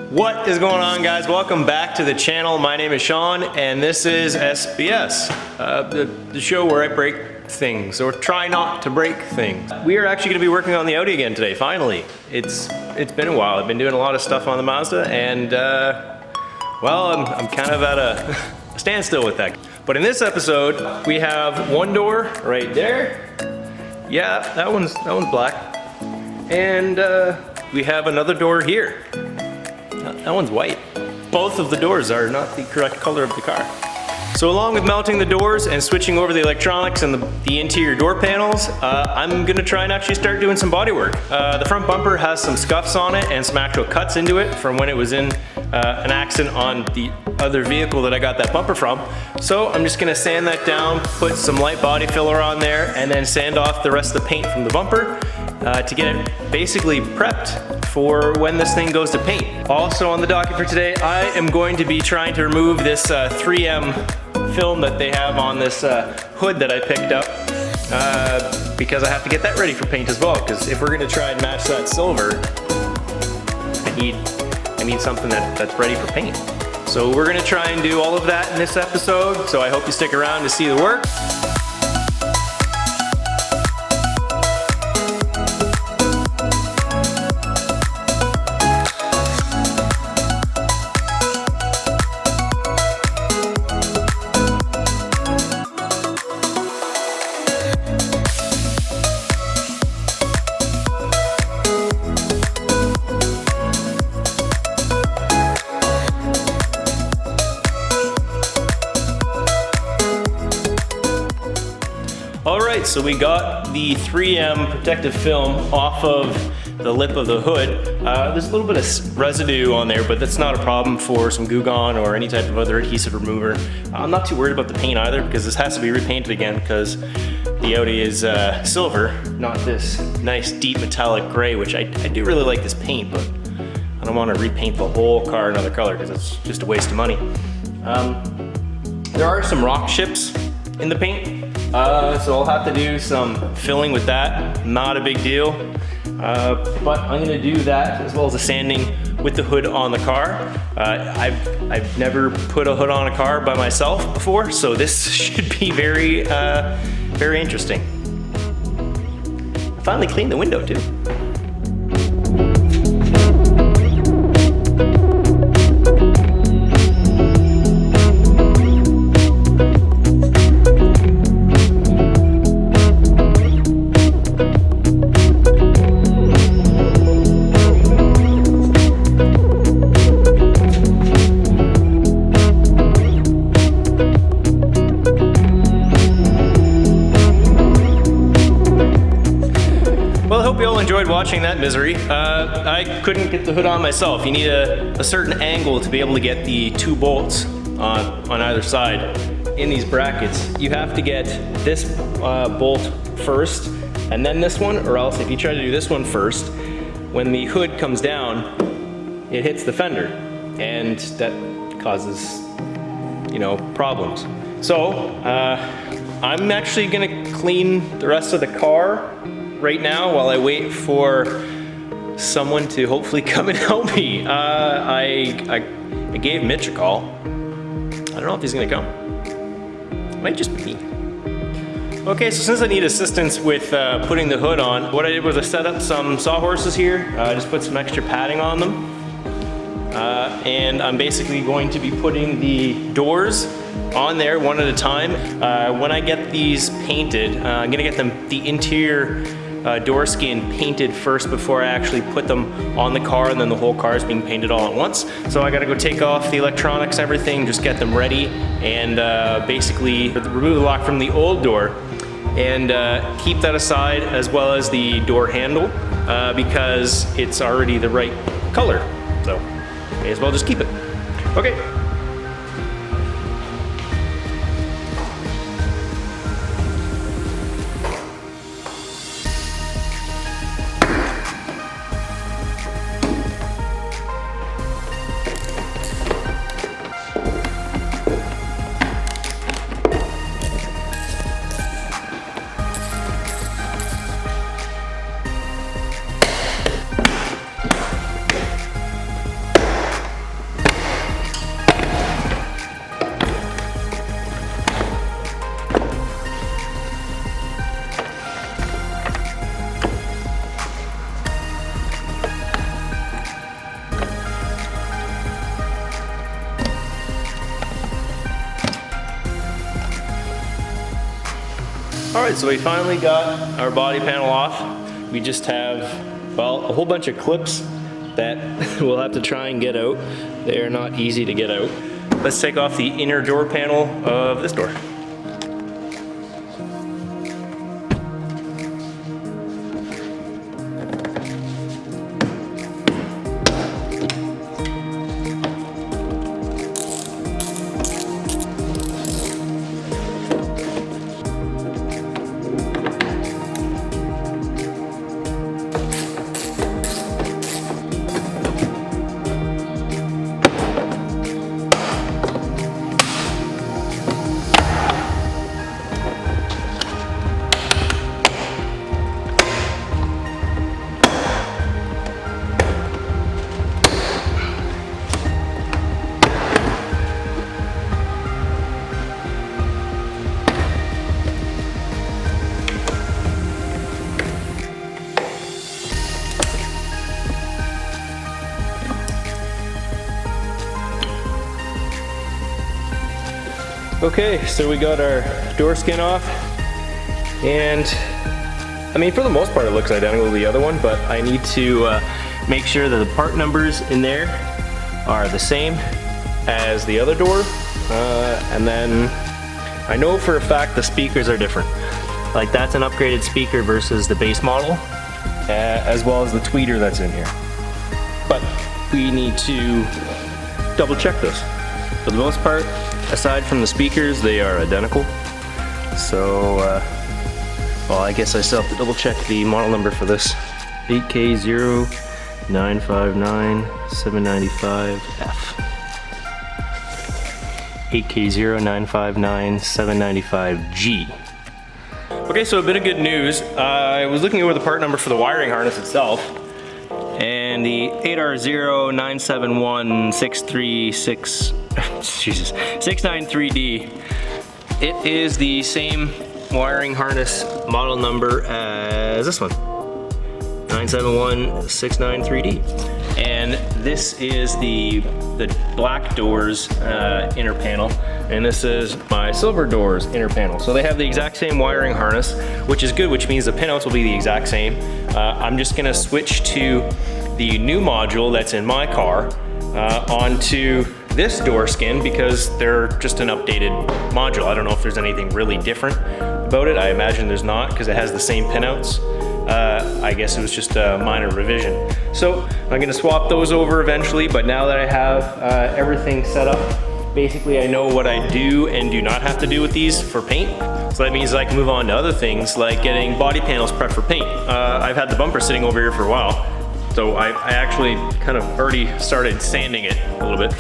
What is going on, guys? Welcome back to the channel. My name is Sean and this is SBS, the show where I break things or try not to break things. We are actually going to be working on the Audi again today, finally. It's been a while. I've been doing a lot of stuff on the Mazda and well, I'm kind of at a standstill with that. But in this episode, we have one door right there. Yeah, that one's black. And we have another door here. That one's white. Both of the doors are not the correct color of the car. So along with mounting the doors and switching over the electronics and the interior door panels, I'm gonna try and actually start doing some body work. The front bumper has some scuffs on it and some actual cuts into it from when it was in an accident on the other vehicle that I got that bumper from. So I'm just gonna sand that down, put some light body filler on there, and then sand off the rest of the paint from the bumper to get it basically prepped for when this thing goes to paint. Also on the docket for today, I am going to be trying to remove this 3M film that they have on this hood that I picked up because I have to get that ready for paint as well, because if we're gonna try and match that silver, I need something that's ready for paint. So we're gonna try and do all of that in this episode, so I hope you stick around to see the work. Alright, so we got the 3M protective film off of the lip of the hood. There's a little bit of residue on there, but that's not a problem for some Goo Gone or any type of other adhesive remover. I'm not too worried about the paint either, because this has to be repainted again because the Audi is silver, not this nice deep metallic gray, which I do really like this paint, but I don't want to repaint the whole car another color because it's just a waste of money. There are some rock chips in the paint. So I'll have to do some filling with that, not a big deal. But I'm gonna do that as well as the sanding with the hood on the car. I've never put a hood on a car by myself before, so this should be very, very interesting. I finally cleaned the window too. Enjoyed watching that misery. I couldn't get the hood on myself. You need a certain angle to be able to get the two bolts on either side in these brackets. You have to get this bolt first and then this one, or else if you try to do this one first, when the hood comes down, it hits the fender and that causes, you know, problems. So I'm actually gonna clean the rest of the car right now while I wait for someone to hopefully come and help me. I gave Mitch a call. I don't know if he's gonna come. It might just be me. Okay, so since I need assistance with putting the hood on, what I did was I set up some sawhorses here. I just put some extra padding on them. And I'm basically going to be putting the doors on there one at a time. When I get these painted, I'm gonna get the interior door skin painted first before I actually put them on the car, and then the whole car is being painted all at once. So I gotta go take off the electronics, everything, just get them ready, and basically remove the lock from the old door and keep that aside, as well as the door handle, because it's already the right color. So may as well just keep it. Okay. All right, so we finally got our body panel off. We just have, well, a whole bunch of clips that we'll have to try and get out. They are not easy to get out. Let's take off the inner door panel of this door. Okay, so we got our door skin off, and I mean, for the most part it looks identical to the other one, but I need to make sure that the part numbers in there are the same as the other door, and then I know for a fact the speakers are different. Like, that's an upgraded speaker versus the base model, as well as the tweeter that's in here. But we need to double check those. For the most part, aside from the speakers, they are identical. So, well, I guess I still have to double check the model number for this. 8K0959-795F. 8K0959-795G. Okay, so a bit of good news. I was looking over the part number for the wiring harness itself, and the 8R097163 Jesus, 693D. It is the same wiring harness model number as this one, 971693D. And this is the black doors inner panel, and this is my silver doors inner panel. So they have the exact same wiring harness, which is good, which means the pinouts will be the exact same. I'm just gonna switch to the new module that's in my car onto this door skin because they're just an updated module. I don't know if there's anything really different about it. I imagine there's not, because it has the same pinouts. I guess it was just a minor revision. So I'm gonna swap those over eventually, but now that I have everything set up, basically I know what I do and do not have to do with these for paint. So that means I can move on to other things like getting body panels prepped for paint. I've had the bumper sitting over here for a while, so I actually kind of already started sanding it a little bit.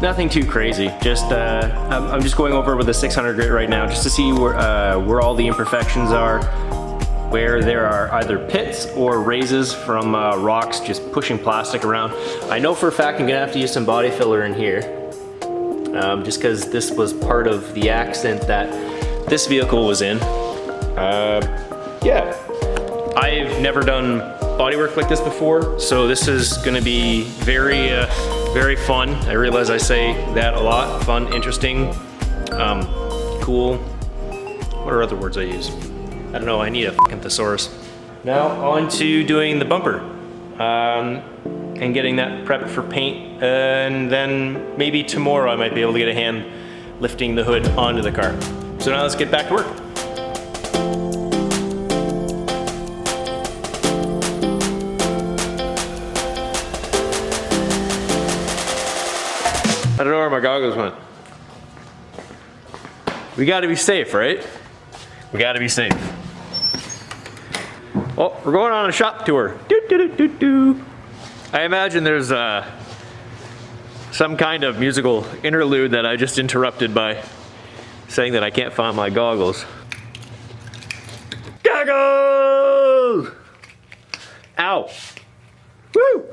Nothing too crazy, just I'm just going over it with a 600 grit right now just to see where all the imperfections are, where there are either pits or raises from rocks just pushing plastic around. I know for a fact I'm gonna have to use some body filler in here, just because this was part of the accident that this vehicle was in. Yeah, I've never done bodywork like this before, so this is gonna be very fun. I realize I say that a lot. Fun, interesting, cool. What are other words I use? I don't know, I need a fucking thesaurus. Now on to doing the bumper and getting that prepped for paint, and then maybe tomorrow I might be able to get a hand lifting the hood onto the car. So now let's get back to work. I don't know where my goggles went. We gotta be safe, right? We gotta be safe. Oh, we're going on a shop tour. I imagine there's some kind of musical interlude that I just interrupted by saying that I can't find my goggles. Goggles! Ow. Woo!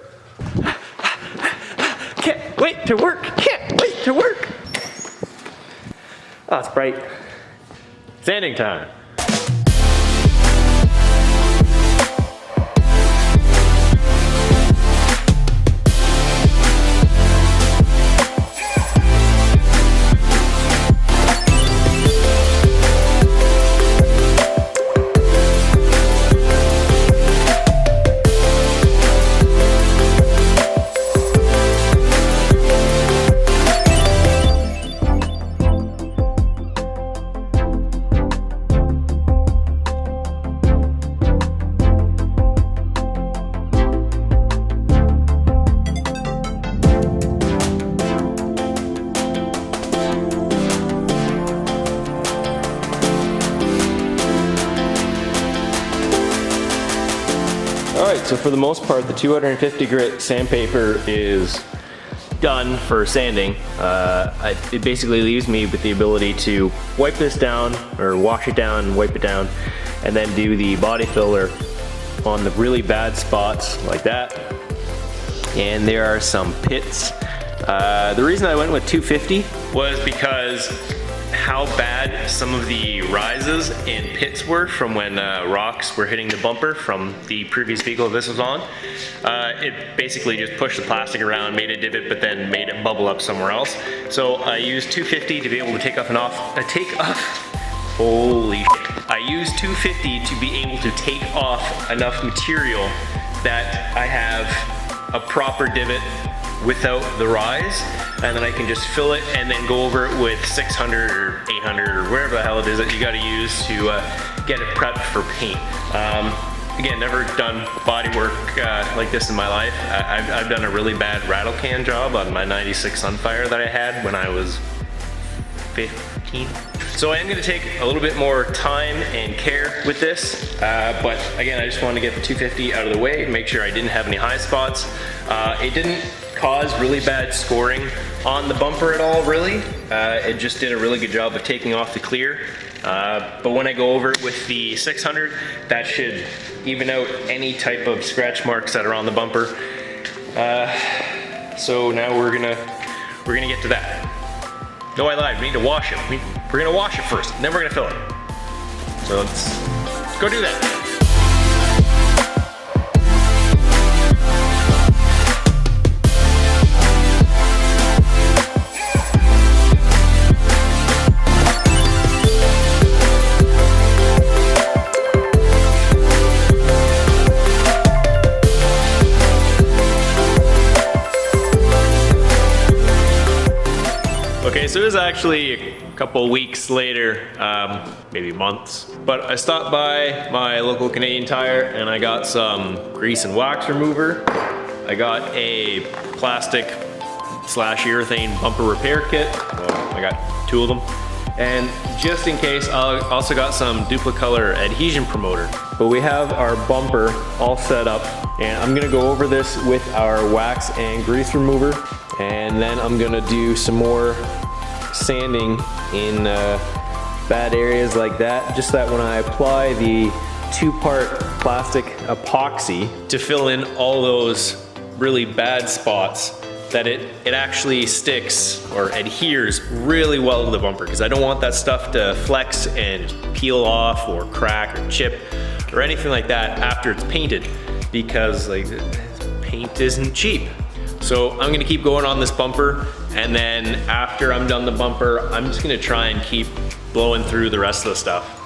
Can't wait to work. Can't wait to work. Oh, it's bright. Sanding time. So for the most part, the 250 grit sandpaper is done for sanding. It basically leaves me with the ability to wipe this down, or wash it down and wipe it down, and then do the body filler on the really bad spots like that. And there are some pits. The reason I went with 250 was because how bad some of the rises and pits were from when rocks were hitting the bumper from the previous vehicle this was on. It basically just pushed the plastic around, made a divot, but then made it bubble up somewhere else. So I used 250 to be able to take off. Holy shit. I used 250 to be able to take off enough material that I have a proper divot without the rise, and then I can just fill it and then go over it with 600 or 800 or wherever the hell it is that you got to use to get it prepped for paint. Again, never done body work like this in my life. I've done a really bad rattle can job on my 96 Sunfire that I had when I was 15. So I am going to take a little bit more time and care with this, but again, I just wanted to get the 250 out of the way, make sure I didn't have any high spots. It didn't cause really bad scoring on the bumper at all, really. It just did a really good job of taking off the clear. But when I go over it with the 600, that should even out any type of scratch marks that are on the bumper. So now we're gonna get to that. No, I lied, we need to wash it. We're gonna wash it first, and then we're gonna fill it. So let's go do that. Okay, so it was actually a couple weeks later, maybe months, but I stopped by my local Canadian Tire and I got some grease and wax remover. I got a plastic / urethane bumper repair kit. I got 2 of them. And just in case, I also got some Duplicolor adhesion promoter. But we have our bumper all set up, and I'm gonna go over this with our wax and grease remover, and then I'm gonna do some more sanding in bad areas like that, just that when I apply the 2-part plastic epoxy to fill in all those really bad spots, that it actually sticks or adheres really well to the bumper, because I don't want that stuff to flex and peel off or crack or chip or anything like that after it's painted, because like paint isn't cheap. So I'm gonna keep going on this bumper, and then after I'm done the bumper, I'm just gonna try and keep blowing through the rest of the stuff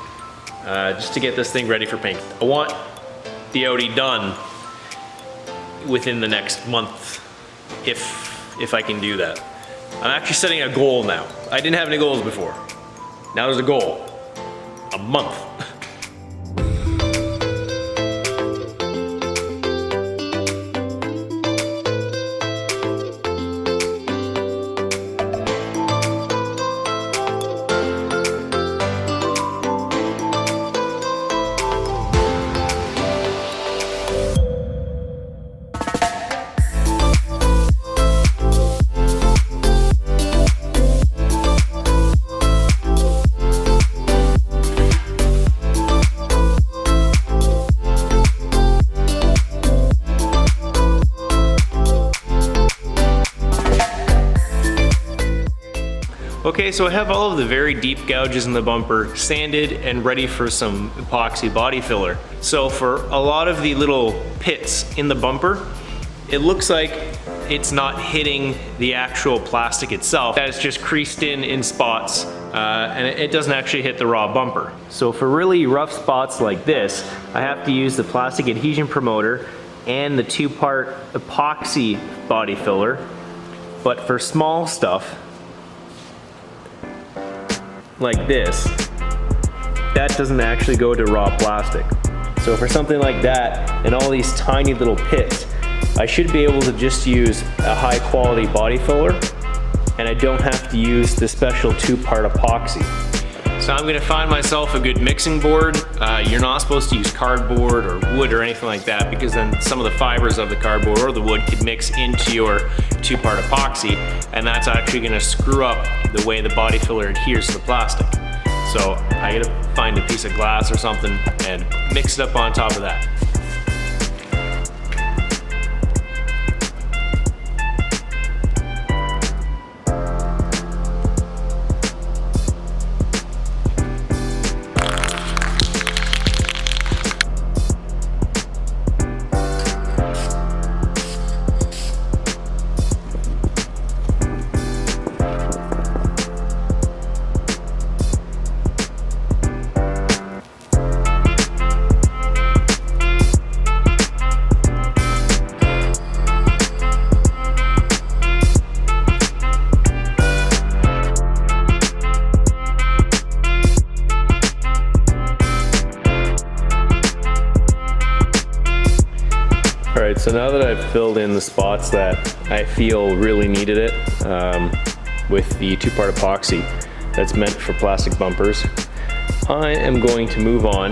just to get this thing ready for paint. I want the Audi done within the next month, if I can do that. I'm actually setting a goal now. I didn't have any goals before. Now there's a goal, a month. Okay, so I have all of the very deep gouges in the bumper sanded and ready for some epoxy body filler. So for a lot of the little pits in the bumper, it looks like it's not hitting the actual plastic itself, that it's just creased in spots, and it doesn't actually hit the raw bumper. So for really rough spots like this, I have to use the plastic adhesion promoter and the 2-part epoxy body filler. But for small stuff, like this, that doesn't actually go to raw plastic. So for something like that and all these tiny little pits, I should be able to just use a high quality body filler, and I don't have to use the special 2-part epoxy. So I'm gonna find myself a good mixing board. You're not supposed to use cardboard or wood or anything like that, because then some of the fibers of the cardboard or the wood could mix into your two-part epoxy, and that's actually gonna screw up the way the body filler adheres to the plastic. So I gotta find a piece of glass or something and mix it up on top of that. Alright, so now that I've filled in the spots that I feel really needed it with the two-part epoxy that's meant for plastic bumpers, I am going to move on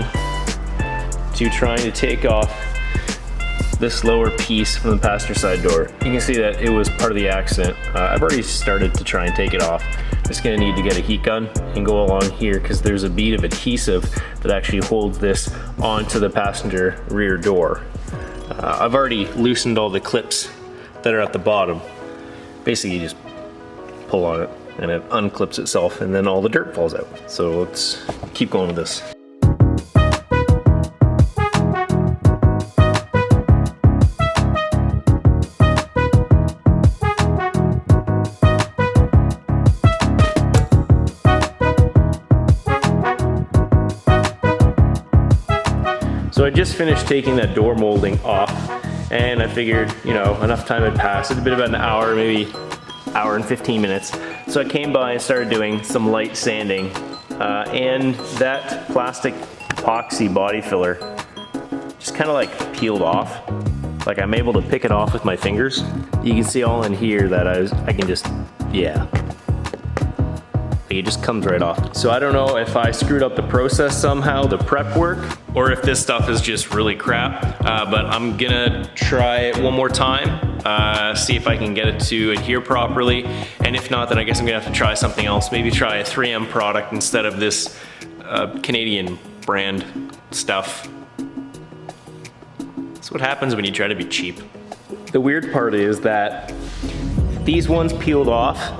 to trying to take off this lower piece from the passenger side door. You can see that it was part of the accident. I've already started to try and take it off. Just gonna need to get a heat gun and go along here because there's a bead of adhesive that actually holds this onto the passenger rear door. I've already loosened all the clips that are at the bottom. Basically, you just pull on it and it unclips itself and then all the dirt falls out. So let's keep going with this. So I just finished taking that door molding off, and I figured, you know, enough time had passed. It's been about an hour, maybe hour and 15 minutes. So I came by and started doing some light sanding, and that plastic epoxy body filler just kind of like peeled off. Like I'm able to pick it off with my fingers. You can see all in here that I can just, yeah. It just comes right off. So I don't know if I screwed up the process somehow, the prep work, or if this stuff is just really crap, but I'm gonna try it one more time, see if I can get it to adhere properly, and if not, then I guess I'm gonna have to try something else. Maybe try a 3M product instead of this Canadian brand stuff. That's what happens when you try to be cheap. The weird part is that these ones peeled off,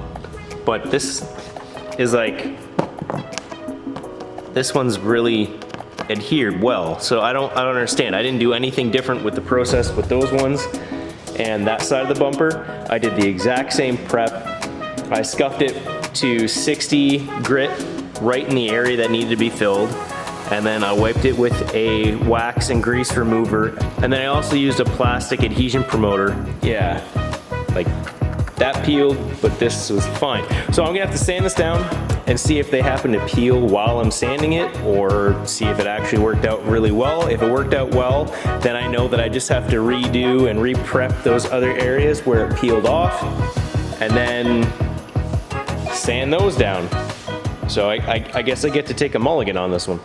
but this is like, this one's really adhered well. So I don't understand. I didn't do anything different with the process with those ones and that side of the bumper. I did the exact same prep. I scuffed it to 60 grit right in the area that needed to be filled. And then I wiped it with a wax and grease remover. And then I also used a plastic adhesion promoter. Yeah, like that peeled, but this was fine. So I'm gonna have to sand this down and see if they happen to peel while I'm sanding it, or see if it actually worked out really well. If it worked out well, then I know that I just have to redo and re-prep those other areas where it peeled off, and then sand those down. So I guess I get to take a mulligan on this one.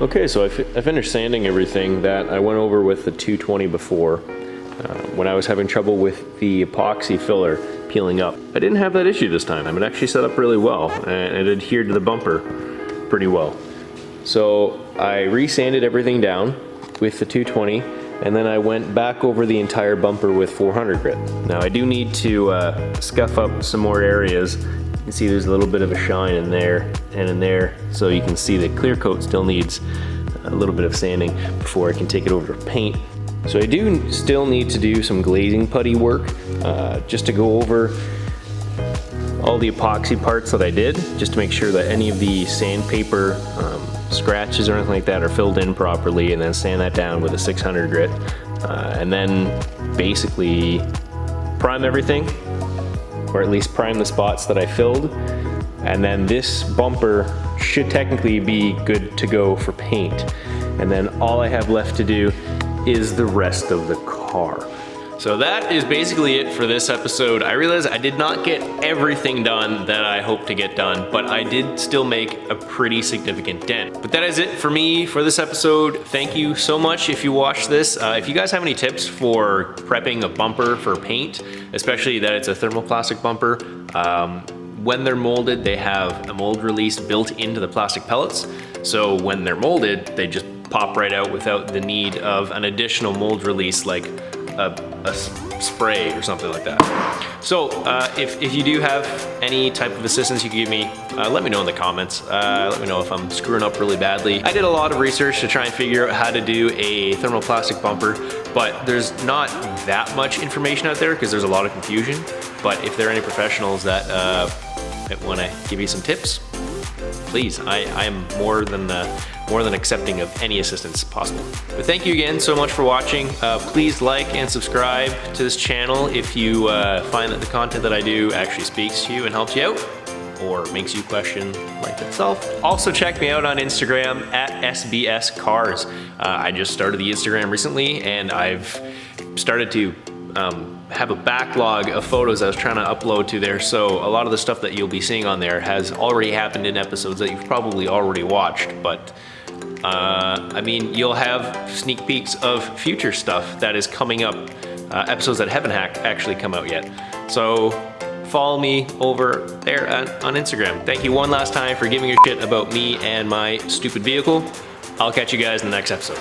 Okay, so I finished sanding everything that I went over with the 220 before. When I was having trouble with the epoxy filler peeling up. I didn't have that issue this time. It actually set up really well, and it adhered to the bumper pretty well. So I resanded everything down with the 220, and then I went back over the entire bumper with 400 grit. Now I do need to scuff up some more areas. You can see there's a little bit of a shine in there and in there, so you can see the clear coat still needs a little bit of sanding before I can take it over to paint. So I do still need to do some glazing putty work, just to go over all the epoxy parts that I did, just to make sure that any of the sandpaper scratches or anything like that are filled in properly, and then sand that down with a 600 grit, and then basically prime everything, or at least prime the spots that I filled, and then this bumper should technically be good to go for paint. And then all I have left to do is the rest of the car. So that is basically it for this episode. I realized I did not get everything done that I hoped to get done, but I did still make a pretty significant dent. But that is it for me for this episode. Thank you so much if you watched this. If you guys have any tips for prepping a bumper for paint, especially that it's a thermoplastic bumper, when they're molded, they have a mold release built into the plastic pellets. So when they're molded, they just pop right out without the need of an additional mold release like a spray or something like that. So if you do have any type of assistance you can give me, let me know in the comments. Let me know if I'm screwing up really badly. I did a lot of research to try and figure out how to do a thermoplastic bumper, but there's not that much information out there because there's a lot of confusion. But if there are any professionals that want to give you some tips, please, I am more than accepting of any assistance possible. But thank you again so much for watching. Please like and subscribe to this channel if you find that the content that I do actually speaks to you and helps you out, or makes you question life itself. Also check me out on Instagram at SBSCars. I just started the Instagram recently, and I've started to have a backlog of photos I was trying to upload to there, so a lot of the stuff that you'll be seeing on there has already happened in episodes that you've probably already watched, but I mean, you'll have sneak peeks of future stuff that is coming up, episodes that haven't actually come out yet. So follow me over there on Instagram. Thank you one last time for giving a shit about me and my stupid vehicle. I'll catch you guys in the next episode.